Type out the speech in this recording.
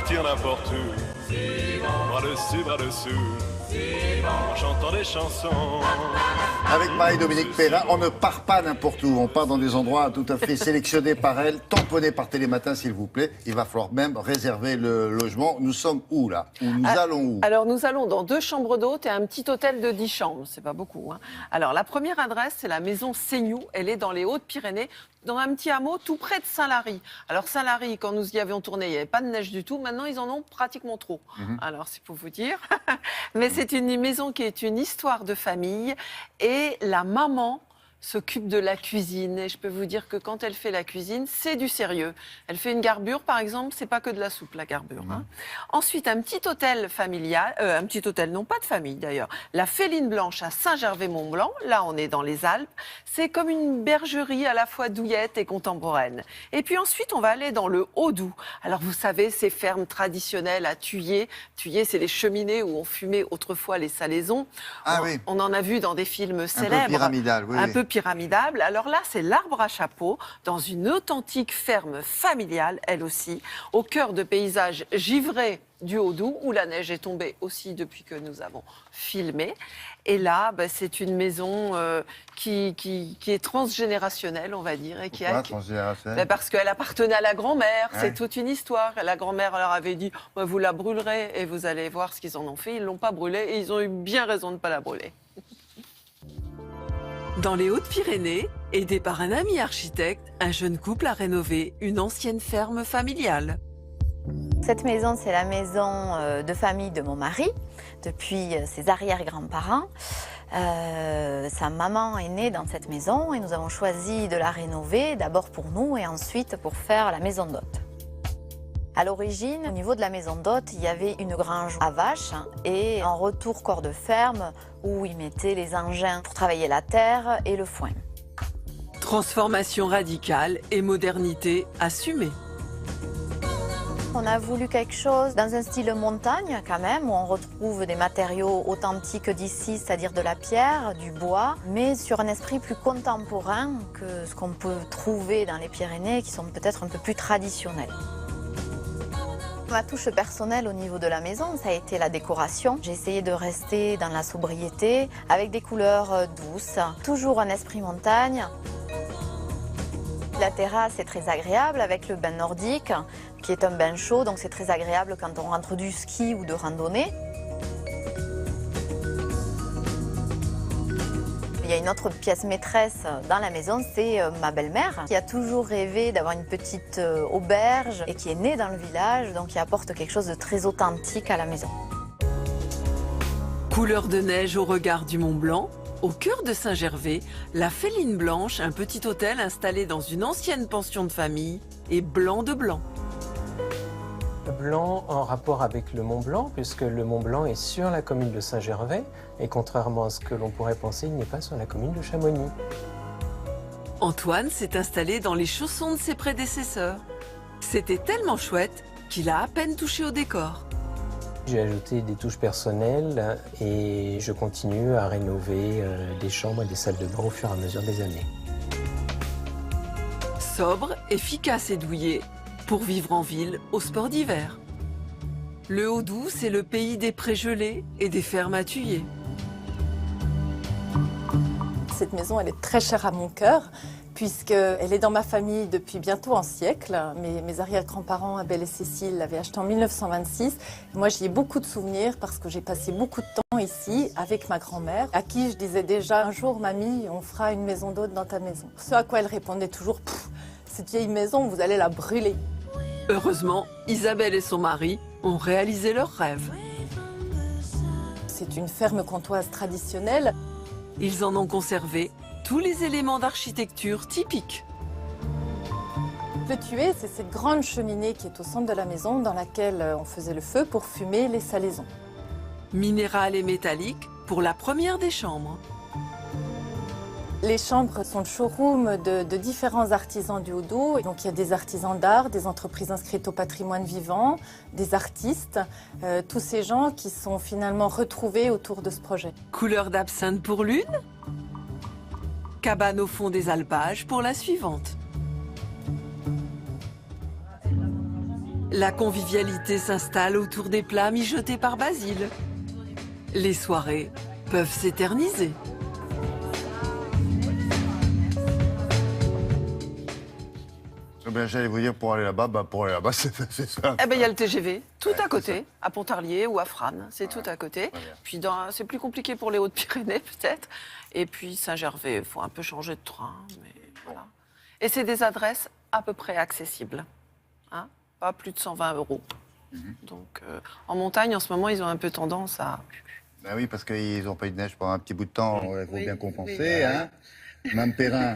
partir n'importe où, bras dessous, en chantant des chansons. Avec Marie-Dominique Perrin, on ne part pas n'importe où. On part dans des endroits tout à fait sélectionnés par elle, tamponnés par Télématin, s'il vous plaît. Il va falloir même réserver le logement. Nous sommes où, là? Nous allons où? Alors, nous allons dans 2 chambres d'hôtes et un petit hôtel de 10 chambres. C'est pas beaucoup, hein. Alors, la première adresse, c'est la maison Seignoux. Elle est dans les Hautes-Pyrénées, dans un petit hameau tout près de Saint-Lary. Alors, Saint-Lary, quand nous y avions tourné, il n'y avait pas de neige du tout. Maintenant, ils en ont pratiquement trop. Alors, c'est pour vous dire. Mais c'est une maison qui est une histoire de famille. Et la maman s'occupe de la cuisine. Et je peux vous dire que quand elle fait la cuisine, c'est du sérieux. Elle fait une garbure, par exemple, c'est pas que de la soupe, la garbure. Hein. Ensuite, un petit hôtel familial, un petit hôtel, non pas de famille d'ailleurs, la Féline Blanche à Saint-Gervais-Mont-Blanc. Là, on est dans les Alpes. C'est comme une bergerie à la fois douillette et contemporaine. Et puis ensuite, on va aller dans le Haut-Doubs. Alors, vous savez, ces fermes traditionnelles à Thuillé. Thuillé, c'est les cheminées où on fumait autrefois les salaisons. Ah oui. On en a vu dans des films célèbres. Un peu pyramidal, oui. Un peu pyramidable. Alors là, c'est l'Arbre à Chapeau, dans une authentique ferme familiale, elle aussi, au cœur de paysages givrés du Haut-Doubs, où la neige est tombée aussi depuis que nous avons filmé. Et là, c'est une maison qui est transgénérationnelle, on va dire. Et Pourquoi transgénérationnelle? Parce qu'elle appartenait à la grand-mère, Ouais. c'est toute une histoire. La grand-mère leur avait dit, vous la brûlerez, et vous allez voir ce qu'ils en ont fait. Ils ne l'ont pas brûlée, et ils ont eu bien raison de ne pas la brûler. Dans les Hautes-Pyrénées, aidé par un ami architecte, un jeune couple a rénové une ancienne ferme familiale. Cette maison, c'est la maison de famille de mon mari, depuis ses arrière-grands-parents. Sa maman est née dans cette maison et nous avons choisi de la rénover, d'abord pour nous et ensuite pour faire la maison d'hôte. À l'origine, au niveau de la maison d'hôte, il y avait une grange à vaches et un retour corps de ferme où ils mettaient les engins pour travailler la terre et le foin. Transformation radicale et modernité assumée. On a voulu quelque chose dans un style montagne quand même, où on retrouve des matériaux authentiques d'ici, c'est-à-dire de la pierre, du bois, mais sur un esprit plus contemporain que ce qu'on peut trouver dans les Pyrénées, qui sont peut-être un peu plus traditionnels. Ma touche personnelle au niveau de la maison, ça a été la décoration. J'ai essayé de rester dans la sobriété, avec des couleurs douces, toujours un esprit montagne. La terrasse est très agréable avec le bain nordique, qui est un bain chaud, donc c'est très agréable quand on rentre du ski ou de randonnée. Il y a une autre pièce maîtresse dans la maison, c'est ma belle-mère, qui a toujours rêvé d'avoir une petite auberge et qui est née dans le village, donc qui apporte quelque chose de très authentique à la maison. Couleur de neige au regard du Mont Blanc, au cœur de Saint-Gervais, la Féline Blanche, un petit hôtel installé dans une ancienne pension de famille, est blanc de blanc. Blanc en rapport avec le Mont Blanc, puisque le Mont Blanc est sur la commune de Saint-Gervais, et contrairement à ce que l'on pourrait penser, il n'est pas sur la commune de Chamonix. Antoine s'est installé dans les chaussons de ses prédécesseurs. C'était tellement chouette qu'il a à peine touché au décor. J'ai ajouté des touches personnelles et je continue à rénover des chambres et des salles de bain au fur et à mesure des années. Sobre, efficace et douillet, pour vivre en ville au sport d'hiver. Le Haut-Doubs, c'est le pays des prés gelés et des fermes à Thuillé. Cette maison, elle est très chère à mon cœur, puisqu'elle est dans ma famille depuis bientôt un siècle. Mes arrière-grands-parents, Abel et Cécile, l'avaient achetée en 1926. Moi, j'y ai beaucoup de souvenirs parce que j'ai passé beaucoup de temps ici avec ma grand-mère, à qui je disais déjà, un jour, mamie, on fera une maison d'hôte dans ta maison. Ce à quoi elle répondait toujours, cette vieille maison, vous allez la brûler. Heureusement, Isabelle et son mari ont réalisé leur rêve. C'est une ferme comtoise traditionnelle. Ils en ont conservé tous les éléments d'architecture typiques. Le tué, c'est cette grande cheminée qui est au centre de la maison dans laquelle on faisait le feu pour fumer les salaisons. Minéral et métallique pour la première des chambres. Les chambres sont le showroom de différents artisans du Haut-Doubs. Donc il y a des artisans d'art, des entreprises inscrites au patrimoine vivant, des artistes, tous ces gens qui sont finalement retrouvés autour de ce projet. Couleur d'absinthe pour l'une, cabane au fond des alpages pour la suivante. La convivialité s'installe autour des plats mijotés par Basile. Les soirées peuvent s'éterniser. Eh bien, j'allais vous dire, pour aller là-bas, c'est ça. Eh ben, il y a le TGV, tout Ouais, à c'est côté, à Pontarlier ou à Frasnes, c'est tout à côté. Très bien. Puis c'est plus compliqué pour les Hautes-Pyrénées peut-être. Et puis Saint-Gervais, il faut un peu changer de train, mais voilà. Et c'est des adresses à peu près accessibles, hein, pas plus de 120 €. Donc en montagne, en ce moment, ils ont un peu tendance à... Ben oui, parce qu'ils n'ont pas eu de neige pendant un petit bout de temps, il faut Oui, bien oui. compenser, hein. Mme Perrin.